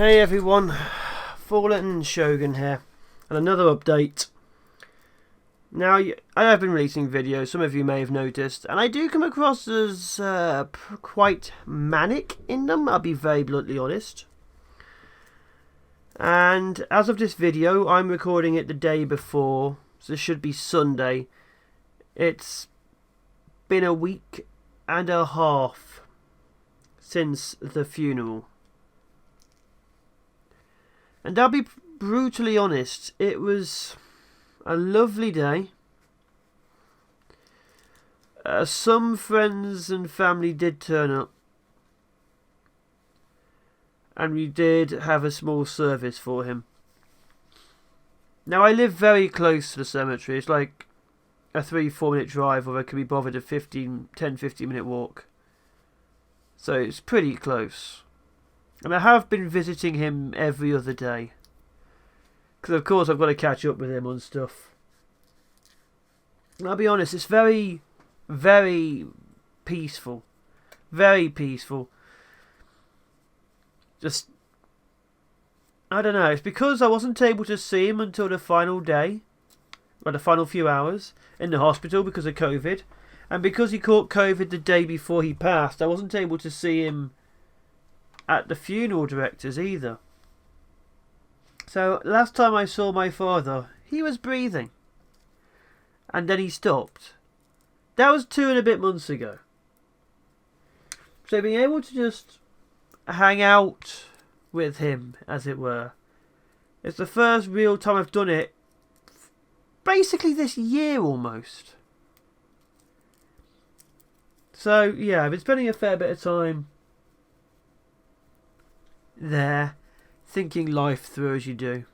Hey everyone, FallenShogun here, and another update. Now, I have been releasing videos, some of you may have noticed, and I do come across as quite manic in them, I'll be very bluntly honest. And as of this video, I'm recording it the day before, so this should be Sunday. It's been a week and a half since the funeral. And I'll be brutally honest, it was a lovely day. Some friends and family did turn up. And we did have a small service for him. Now, I live very close to the cemetery. It's like a 3-4 minute drive, or I could be bothered a 10-15 minute walk. So it's pretty close. And I have been visiting him every other day. Because of course I've got to catch up with him on stuff. And I'll be honest, it's very, very peaceful. Very peaceful. Just, I don't know, it's because I wasn't able to see him until the final day. Or the final few hours in the hospital because of COVID. And because he caught COVID the day before he passed, I wasn't able to see him at the funeral directors either. So last time I saw my father, he was breathing. And then he stopped. That was 2 and a bit months ago. So being able to just hang out with him, as it were, it's the first real time I've done it basically this year almost. So yeah, I've been spending a fair bit of time there, thinking life through as you do.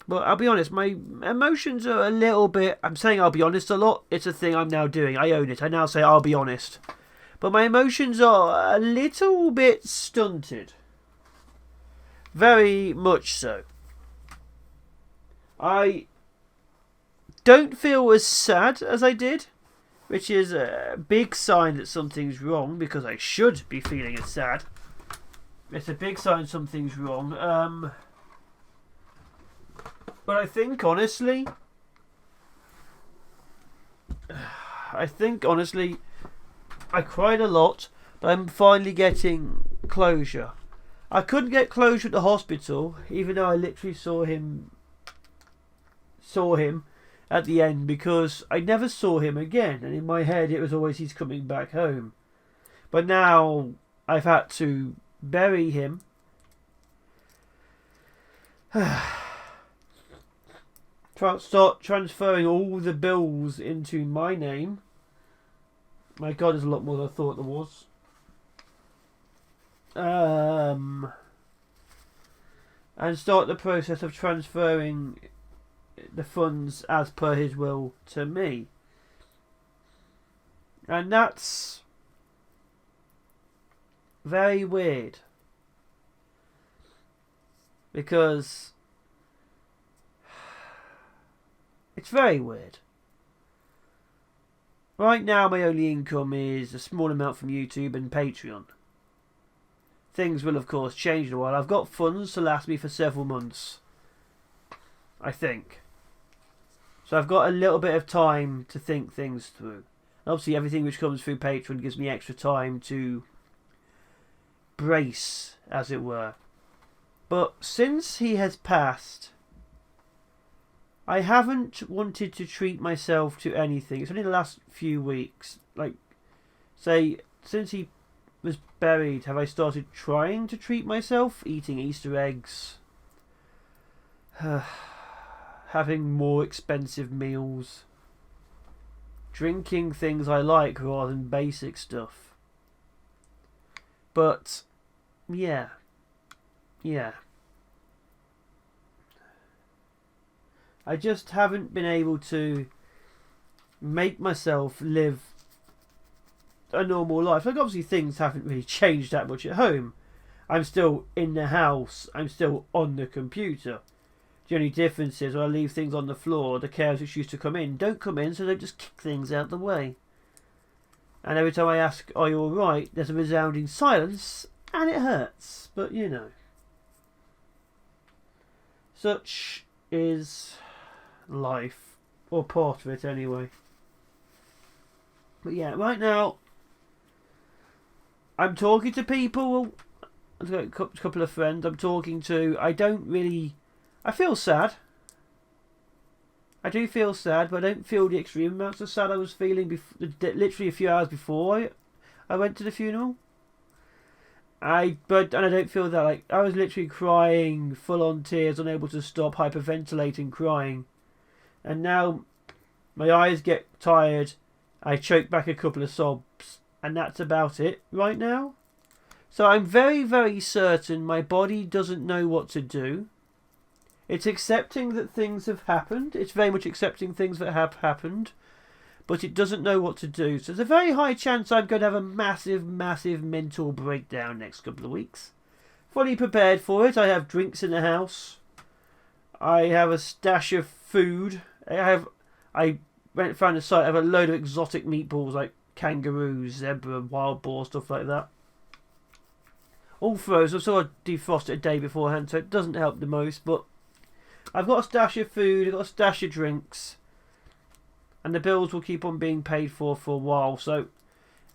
But I'll be honest, my emotions are a little bit... I'm saying I'll be honest a lot. It's a thing I'm now doing. I own it. I now say I'll be honest. But my emotions are a little bit stunted. Very much so. I don't feel as sad as I did, which is a big sign that something's wrong, because I should be feeling as sad. It's a big sign something's wrong. But I think honestly, I cried a lot, but I'm finally getting closure. I couldn't get closure at the hospital, even though I literally saw him at the end, because I never saw him again, and in my head it was always he's coming back home. But now I've had to bury him. Start transferring all the bills into my name. My God, there's a lot more than I thought there was. And start the process of transferring the funds as per his will to me. And that's very weird, because it's very weird. Right now my only income is a small amount from YouTube and Patreon. Things will of course change in a while. I've got funds to last me for several months, I think. So I've got a little bit of time to think things through. Obviously everything which comes through Patreon gives me extra time to brace, as it were. But since he has passed, I haven't wanted to treat myself to anything. It's only the last few weeks. Like, say, since he was buried, have I started trying to treat myself? Eating Easter eggs. Having more expensive meals. Drinking things I like rather than basic stuff. But, yeah. I just haven't been able to make myself live a normal life. Like, obviously things haven't really changed that much at home. I'm still in the house. I'm still on the computer. The only difference is when I leave things on the floor, the carers which used to come in don't come in, so they just kick things out the way. And every time I ask, are you alright, there's a resounding silence, and it hurts. But, you know, Such is life, or part of it anyway. But yeah, right now I'm talking to people. I've got a couple of friends I'm talking to. I feel sad. I do feel sad, but I don't feel the extreme amounts of sad I was feeling literally a few hours before I went to the funeral. And I don't feel that. Like, I was literally crying, full on tears, unable to stop, hyperventilating, crying. And now my eyes get tired. I choke back a couple of sobs, and that's about it right now. So I'm very, very certain my body doesn't know what to do. It's accepting that things have happened. It's very much accepting things that have happened. But it doesn't know what to do. So there's a very high chance I'm going to have a massive, massive mental breakdown next couple of weeks. Fully prepared for it. I have drinks in the house. I have a stash of food. I found a site. I have a load of exotic meatballs like kangaroos, zebra, wild boar, stuff like that. All frozen. I sort of defrost it a day beforehand, so it doesn't help the most. But I've got a stash of food. I've got a stash of drinks. And the bills will keep on being paid for a while. So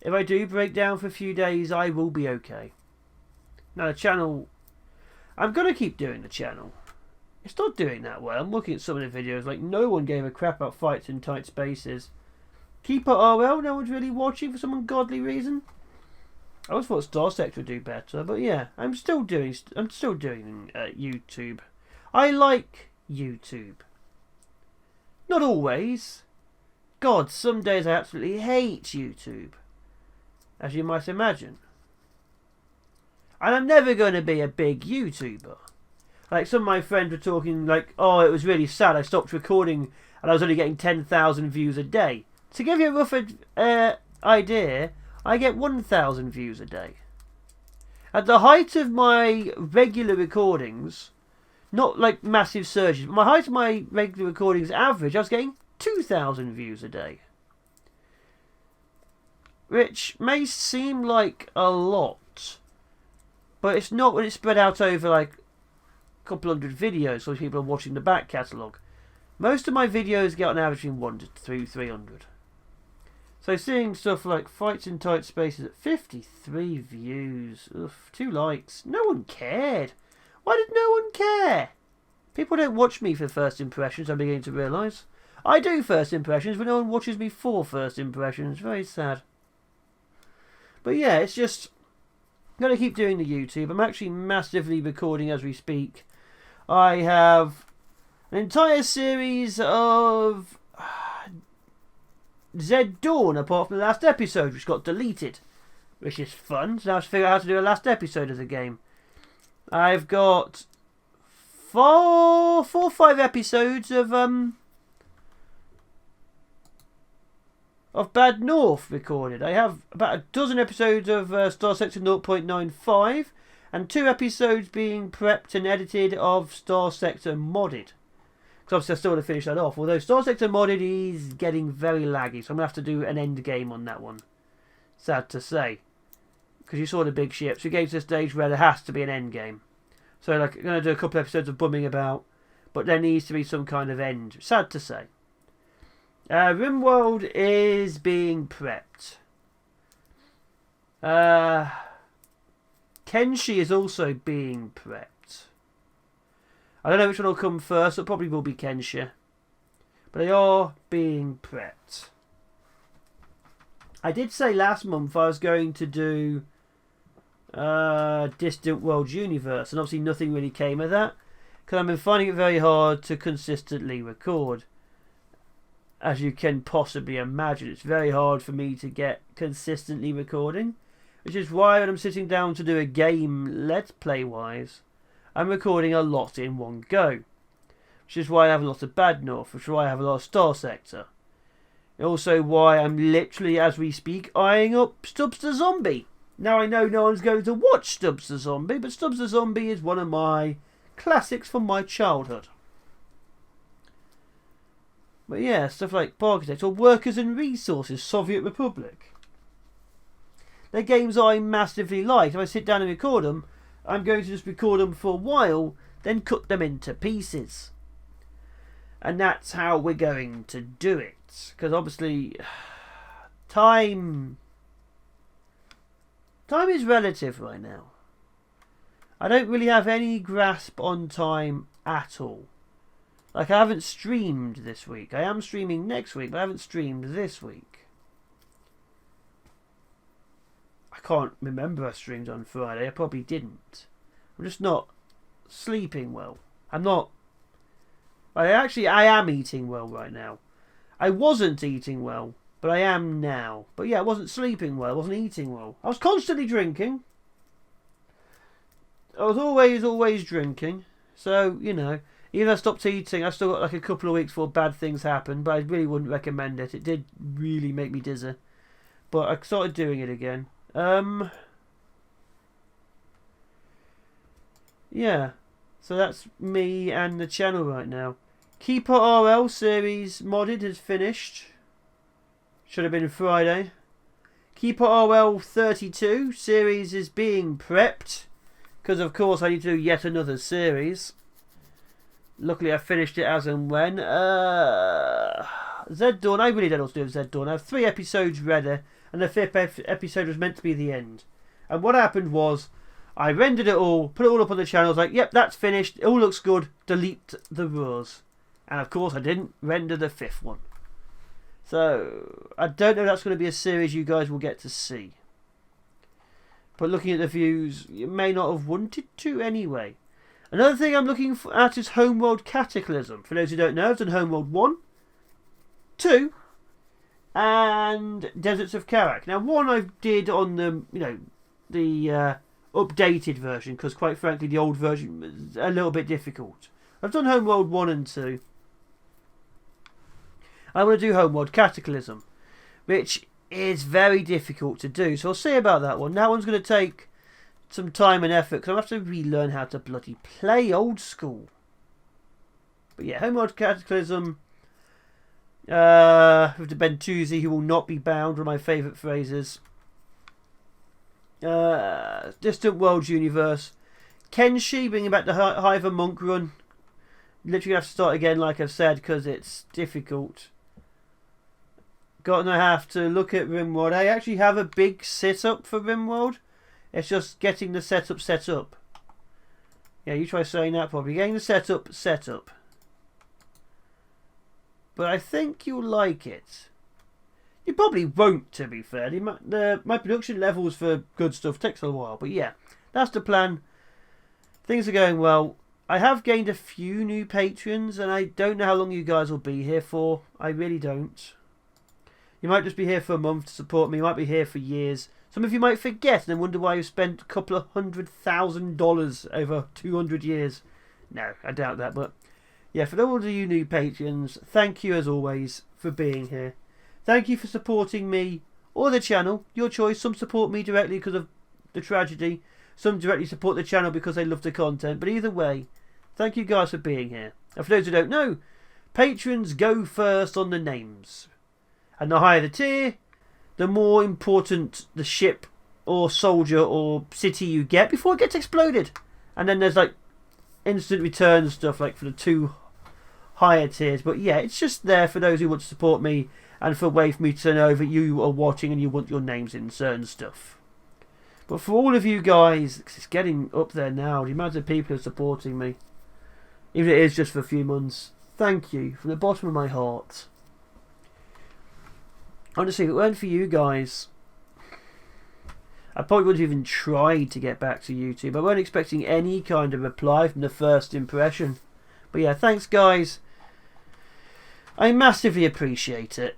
if I do break down for a few days, I will be okay. Now the channel, I'm going to keep doing the channel. It's not doing that well. I'm looking at some of the videos. Like, no one gave a crap about fights in tight spaces. Keep at RL, no one's really watching for some ungodly reason. I always thought Star Sector would do better. But yeah, I'm still doing YouTube. I like YouTube. Not always. God, some days I absolutely hate YouTube, as you might imagine. And I'm never going to be a big YouTuber. Like, some of my friends were talking like, oh, it was really sad, I stopped recording and I was only getting 10,000 views a day. To give you a rough idea, I get 1,000 views a day. At the height of my regular recordings, not like massive surges, but my height of my regular recordings average, I was getting 2,000 views a day. Which may seem like a lot, but it's not when it's spread out over like a couple hundred videos, so people are watching the back catalogue. Most of my videos get on average in 1 to 300. So seeing stuff like fights in tight spaces at 53 views, 2 likes, no one cared. Why did no one care? People don't watch me for first impressions, I'm beginning to realise. I do first impressions, but no one watches me for first impressions. Very sad. But yeah, it's just, I'm going to keep doing the YouTube. I'm actually massively recording as we speak. I have an entire series of Zed Dawn, apart from the last episode, which got deleted. Which is fun. So now I have to figure out how to do a last episode of the game. I've got 4 or 5 episodes of Bad North recorded. I have about a dozen episodes of Star Sector 0.95 and 2 episodes being prepped and edited of Star Sector Modded. Because obviously I still want to finish that off. Although Star Sector Modded is getting very laggy, so I'm going to have to do an end game on that one. Sad to say. Because you saw the big ships. We get to the stage where there has to be an end game. So like, I'm going to do a couple episodes of bumming about, but there needs to be some kind of end. Sad to say. RimWorld is being prepped. Kenshi is also being prepped. I don't know which one will come first. It probably will be Kenshi. But they are being prepped. I did say last month I was going to do Distant World Universe, and obviously nothing really came of that because I've been finding it very hard to consistently record. As you can possibly imagine, it's very hard for me to get consistently recording, which is why when I'm sitting down to do a game let's play wise, I'm recording a lot in one go, which is why I have a lot of Bad North, which is why I have a lot of Star Sector. Also why I'm literally, as we speak, eyeing up Stubbs the Zombie. Now I know no one's going to watch Stubbs the Zombie, but Stubbs the Zombie is one of my classics from my childhood. But yeah, stuff like Architects or Workers and Resources, Soviet Republic. They're games I massively like. If I sit down and record them, I'm going to just record them for a while then cut them into pieces. And that's how we're going to do it. Because obviously, time is relative right now. I don't really have any grasp on time at all. Like, I haven't streamed this week. I am streaming next week, but I haven't streamed this week. I can't remember I streamed on Friday. I probably didn't. I'm just not sleeping well. I am eating well right now. I wasn't eating well, but I am now. But yeah, I wasn't sleeping well. I wasn't eating well. I was constantly drinking. I was always drinking. So, you know, even if I stopped eating, I still got like a couple of weeks before bad things happened, but I really wouldn't recommend it. It did really make me dizzy. But I started doing it again. Yeah. So that's me and the channel right now. Keeper RL series modded has finished. Should have been Friday. Keeper RL 32 series is being prepped. Because of course I need to do yet another series. Luckily I finished it as and when. Z Dawn, I really don't know what to do with Z Dawn. I have 3 episodes ready. And the 5th episode was meant to be the end. And what happened was, I rendered it all, put it all up on the channel. I was like, yep, that's finished. It all looks good. Delete the roars. And of course, I didn't render the 5th one. So, I don't know if that's going to be a series you guys will get to see. But looking at the views, you may not have wanted to anyway. Another thing I'm looking at is Homeworld Cataclysm. For those who don't know, I've done Homeworld 1, 2, and Deserts of Karak. Now, 1 I did on the, the updated version, because quite frankly, the old version was a little bit difficult. I've done Homeworld 1 and 2. I want to do Homeworld Cataclysm, which is very difficult to do. So I'll see about that one. That one's going to take some time and effort, because I'll have to relearn how to bloody play old school. But yeah, Homeworld Cataclysm, with the Bentuzi who will not be bound, one of my favourite phrases. Distant Worlds Universe. Kenshi, bringing back the Hiver Monk run. Literally have to start again, like I've said, because it's difficult. Gonna have to look at RimWorld. I actually have a big sit-up for RimWorld. It's just getting the setup set up. Yeah, you try saying that probably. Getting the setup set up. But I think you'll like it. You probably won't, to be fair. My production levels for good stuff takes a while. But yeah, that's the plan. Things are going well. I have gained a few new patrons, and I don't know how long you guys will be here for. I really don't. You might just be here for a month to support me. You might be here for years. Some of you might forget and then wonder why you've spent a couple of $100,000 over 200 years. No, I doubt that. But yeah, for all of you new patrons, thank you as always for being here. Thank you for supporting me or the channel. Your choice. Some support me directly because of the tragedy. Some directly support the channel because they love the content. But either way, thank you guys for being here. And for those who don't know, patrons go first on the names. And the higher the tier, the more important the ship or soldier or city you get before it gets exploded. And then there's like instant return stuff like for the 2 higher tiers. But yeah, it's just there for those who want to support me and for a way for me to know that you are watching and you want your names in certain stuff. But for all of you guys, it's getting up there now. The amount of people who are supporting me, even if it is just for a few months, thank you from the bottom of my heart. Honestly, if it weren't for you guys, I probably wouldn't have even tried to get back to YouTube. I weren't expecting any kind of reply from the first impression. But yeah, thanks guys. I massively appreciate it.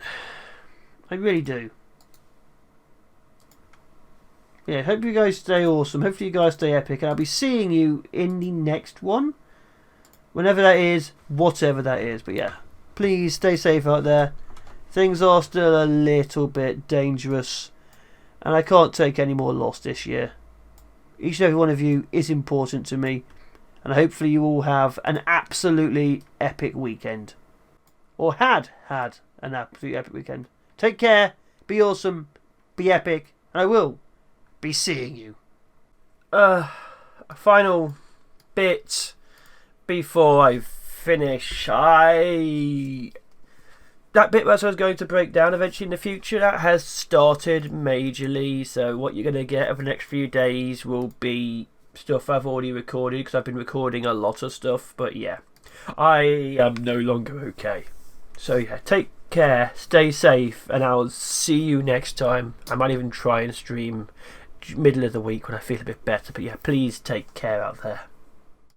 I really do. Yeah, hope you guys stay awesome. Hopefully you guys stay epic. And I'll be seeing you in the next one. Whenever that is, whatever that is. But yeah, please stay safe out there. Things are still a little bit dangerous. And I can't take any more loss this year. Each and every one of you is important to me. And hopefully you all have an absolutely epic weekend. Or had an absolutely epic weekend. Take care. Be awesome. Be epic. And I will be seeing you. A final bit before I finish, that bit where I was going to break down eventually in the future, that has started majorly. So what you're going to get over the next few days will be stuff I've already recorded, because I've been recording a lot of stuff. But yeah, I am no longer okay. So yeah, take care, stay safe, and I'll see you next time. I might even try and stream middle of the week when I feel a bit better. But yeah, please take care out there.